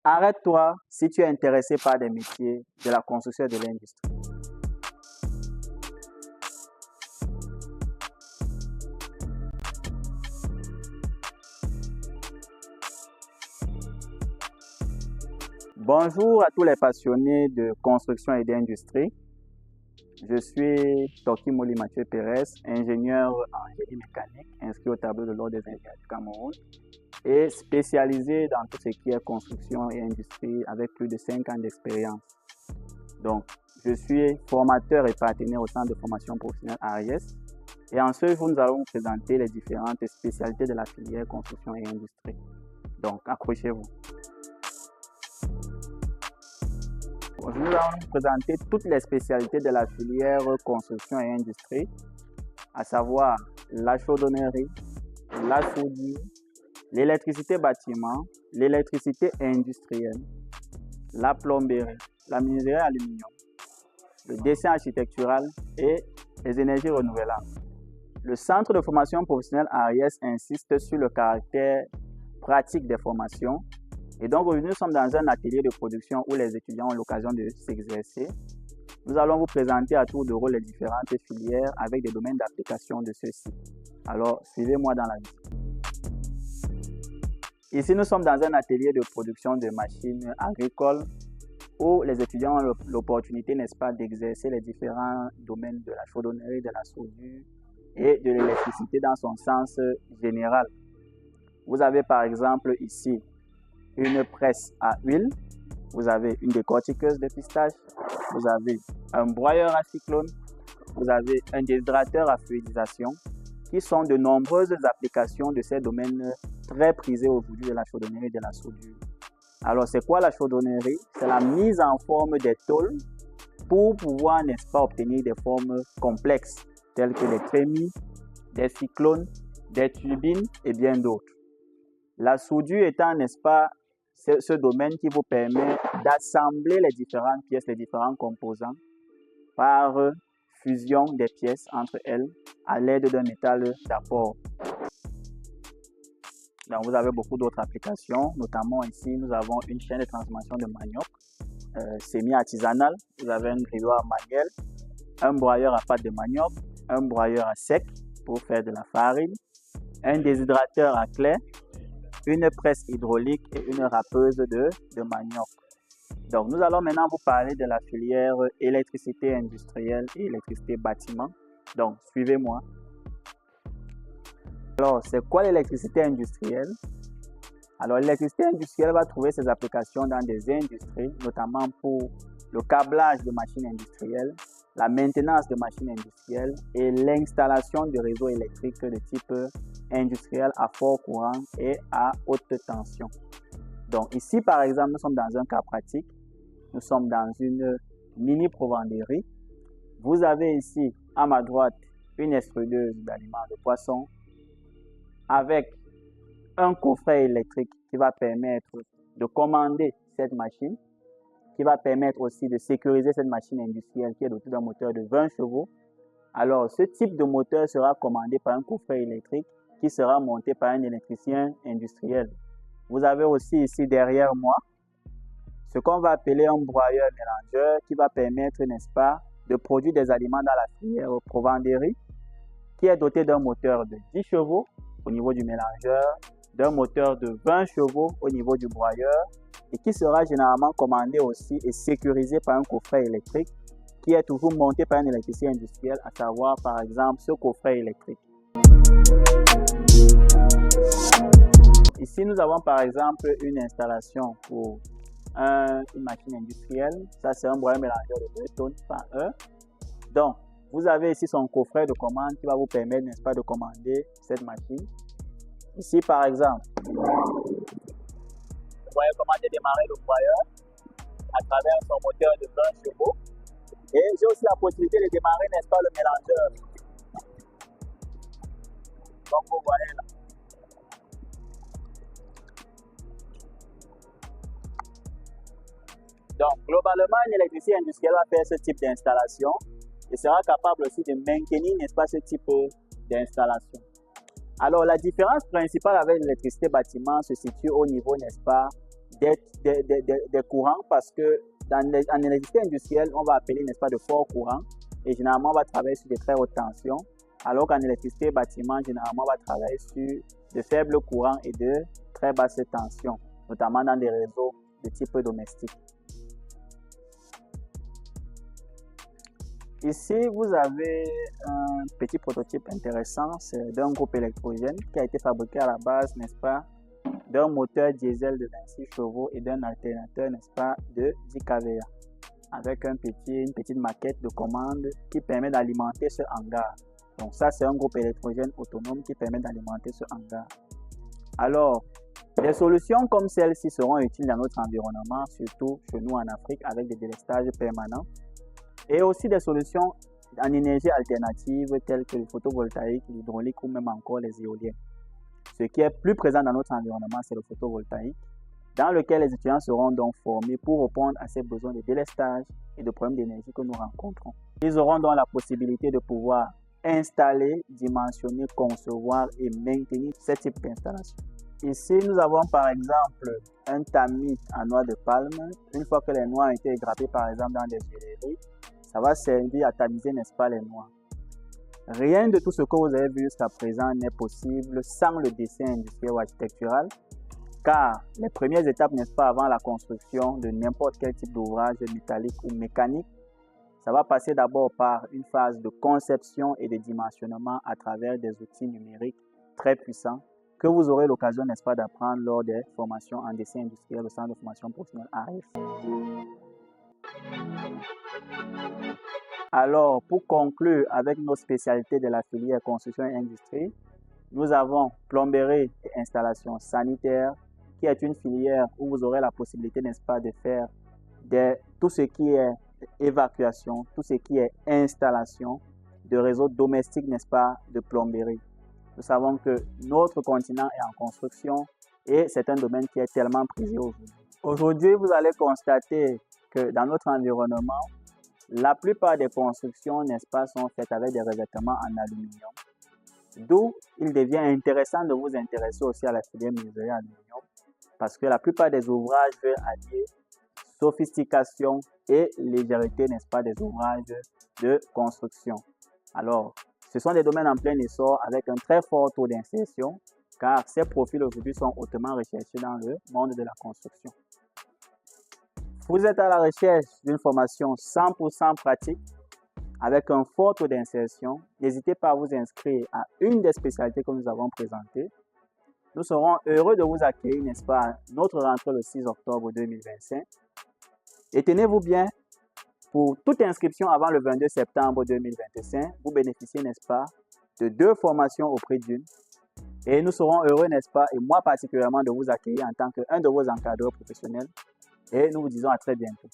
Arrête-toi si tu es intéressé par des métiers de la construction et de l'industrie. Bonjour à tous les passionnés de construction et d'industrie. Je suis Toki Moli Mathieu Pérez, ingénieur en génie mécanique, inscrit au tableau de l'Ordre des ingénieurs du Cameroun et spécialisé dans tout ce qui est construction et industrie avec plus de 5 ans d'expérience. Donc, je suis formateur et partenaire au centre de formation professionnelle ARIES. Et en ce jour, nous allons vous présenter les différentes spécialités de la filière construction et industrie. Donc, accrochez-vous. Aujourd'hui, nous allons vous présenter toutes les spécialités de la filière construction et industrie, à savoir la chaudronnerie, la soudure, l'électricité bâtiment, l'électricité industrielle, la plomberie, la menuiserie aluminium, le dessin architectural et les énergies renouvelables. Le centre de formation professionnelle ARIES insiste sur le caractère pratique des formations. Et donc aujourd'hui, nous sommes dans un atelier de production où les étudiants ont l'occasion de s'exercer. Nous allons vous présenter à tour de rôle les différentes filières avec des domaines d'application de ceux-ci. Alors, suivez-moi dans la vidéo. Ici, nous sommes dans un atelier de production de machines agricoles où les étudiants ont l'opportunité, n'est-ce pas, d'exercer les différents domaines de la chaudronnerie, de la soudure et de l'électricité dans son sens général. Vous avez par exemple ici une presse à huile, vous avez une décortiqueuse de pistache, vous avez un broyeur à cyclone, vous avez un déshydrateur à fluidisation, qui sont de nombreuses applications de ces domaines très prisés aujourd'hui de la chaudronnerie et de la soudure. Alors, c'est quoi la chaudronnerie? C'est la mise en forme des tôles pour pouvoir, n'est-ce pas, obtenir des formes complexes, telles que des trémies, des cyclones, des turbines et bien d'autres. La soudure étant, n'est-ce pas, ce domaine qui vous permet d'assembler les différentes pièces, les différents composants par fusion des pièces entre elles à l'aide d'un métal d'apport. Donc, vous avez beaucoup d'autres applications, notamment ici, nous avons une chaîne de transformation de manioc semi-artisanale. Vous avez un grioir manuel, un broyeur à pâte de manioc, un broyeur à sec pour faire de la farine, un déshydrateur à clé, une presse hydraulique et une râpeuse de manioc. Donc, nous allons maintenant vous parler de la filière électricité industrielle et électricité bâtiment. Donc, suivez-moi. Alors, c'est quoi l'électricité industrielle? Alors, l'électricité industrielle va trouver ses applications dans des industries, notamment pour le câblage de machines industrielles, la maintenance de machines industrielles et l'installation de réseaux électriques de type industriel à fort courant et à haute tension. Donc ici, par exemple, nous sommes dans un cas pratique. Nous sommes dans une mini provenderie. Vous avez ici, à ma droite, une extrudeuse d'aliments de poisson avec un coffret électrique qui va permettre de commander cette machine, qui va permettre aussi de sécuriser cette machine industrielle qui est dotée d'un moteur de 20 chevaux. Alors, ce type de moteur sera commandé par un coffret électrique qui sera monté par un électricien industriel. Vous avez aussi ici derrière moi ce qu'on va appeler un broyeur mélangeur qui va permettre, n'est-ce pas, de produire des aliments dans la filière provenderie qui est doté d'un moteur de 10 chevaux au niveau du mélangeur, d'un moteur de 20 chevaux au niveau du broyeur et qui sera généralement commandé aussi et sécurisé par un coffret électrique qui est toujours monté par un électricien industriel, à savoir par exemple ce coffret électrique. Ici, nous avons par exemple une installation pour une machine industrielle. Ça, c'est un broyeur mélangeur de 2 tonnes par heure. Donc, vous avez ici son coffret de commande qui va vous permettre, n'est-ce pas, de commander cette machine. Ici, par exemple, vous voyez comment j'ai démarré le broyeur à travers son moteur de 20 chevaux. Et j'ai aussi la possibilité de démarrer, n'est-ce pas, le mélangeur. Donc, vous voyez là. Donc, globalement, un électricien industriel va faire ce type d'installation et sera capable aussi de maintenir, n'est-ce pas, ce type d'installation. Alors, la différence principale avec l'électricité bâtiment se situe au niveau, n'est-ce pas, des courants parce que en électricité industrielle, on va appeler, n'est-ce pas, de forts courants et généralement, on va travailler sur de très hautes tensions, alors qu'en électricité bâtiment, généralement, on va travailler sur de faibles courants et de très basses tensions, notamment dans des réseaux de type domestique. Ici, vous avez un petit prototype intéressant, c'est d'un groupe électrogène qui a été fabriqué à la base, n'est-ce pas, d'un moteur diesel de 26 chevaux et d'un alternateur, n'est-ce pas, de 10 kVA, avec une petite maquette de commande qui permet d'alimenter ce hangar. Donc ça, c'est un groupe électrogène autonome qui permet d'alimenter ce hangar. Alors, des solutions comme celle-ci seront utiles dans notre environnement, surtout chez nous en Afrique, avec des délestages permanents. Et aussi des solutions en énergie alternative telles que le photovoltaïque, l'hydraulique ou même encore les éoliennes. Ce qui est plus présent dans notre environnement, c'est le photovoltaïque, dans lequel les étudiants seront donc formés pour répondre à ces besoins de délestage et de problèmes d'énergie que nous rencontrons. Ils auront donc la possibilité de pouvoir installer, dimensionner, concevoir et maintenir ce type d'installation. Ici, nous avons par exemple un tamis en noix de palme. Une fois que les noix ont été grappées par exemple dans des huileries, ça va servir à tamiser, n'est-ce pas, les noix. Rien de tout ce que vous avez vu jusqu'à présent n'est possible sans le dessin industriel ou architectural, car les premières étapes, n'est-ce pas, avant la construction de n'importe quel type d'ouvrage métallique ou mécanique, ça va passer d'abord par une phase de conception et de dimensionnement à travers des outils numériques très puissants que vous aurez l'occasion, n'est-ce pas, d'apprendre lors des formations en dessin industriel au centre de formation professionnelle ARIF. Alors, pour conclure avec nos spécialités de la filière construction et industrie, nous avons plomberie et installation sanitaire, qui est une filière où vous aurez la possibilité, n'est-ce pas, de faire tout ce qui est évacuation, tout ce qui est installation de réseaux domestiques, n'est-ce pas, de plomberie. Nous savons que notre continent est en construction et c'est un domaine qui est tellement prisé aujourd'hui. Aujourd'hui, vous allez constater que dans notre environnement, la plupart des constructions, n'est-ce pas, sont faites avec des revêtements en aluminium. D'où il devient intéressant de vous intéresser aussi à la filière menuiserie aluminium parce que la plupart des ouvrages veulent allier sophistication et légèreté, n'est-ce pas, des ouvrages de construction. Alors, ce sont des domaines en plein essor avec un très fort taux d'insertion car ces profils aujourd'hui sont hautement recherchés dans le monde de la construction. Vous êtes à la recherche d'une formation 100% pratique avec un fort taux d'insertion. N'hésitez pas à vous inscrire à une des spécialités que nous avons présentées. Nous serons heureux de vous accueillir, n'est-ce pas, à notre rentrée le 6 octobre 2025. Et tenez-vous bien, pour toute inscription avant le 22 septembre 2025, vous bénéficiez, n'est-ce pas, de 2 formations au prix d'une. Et nous serons heureux, n'est-ce pas, et moi particulièrement, de vous accueillir en tant qu'un de vos encadreurs professionnels. Et nous vous disons à très bientôt.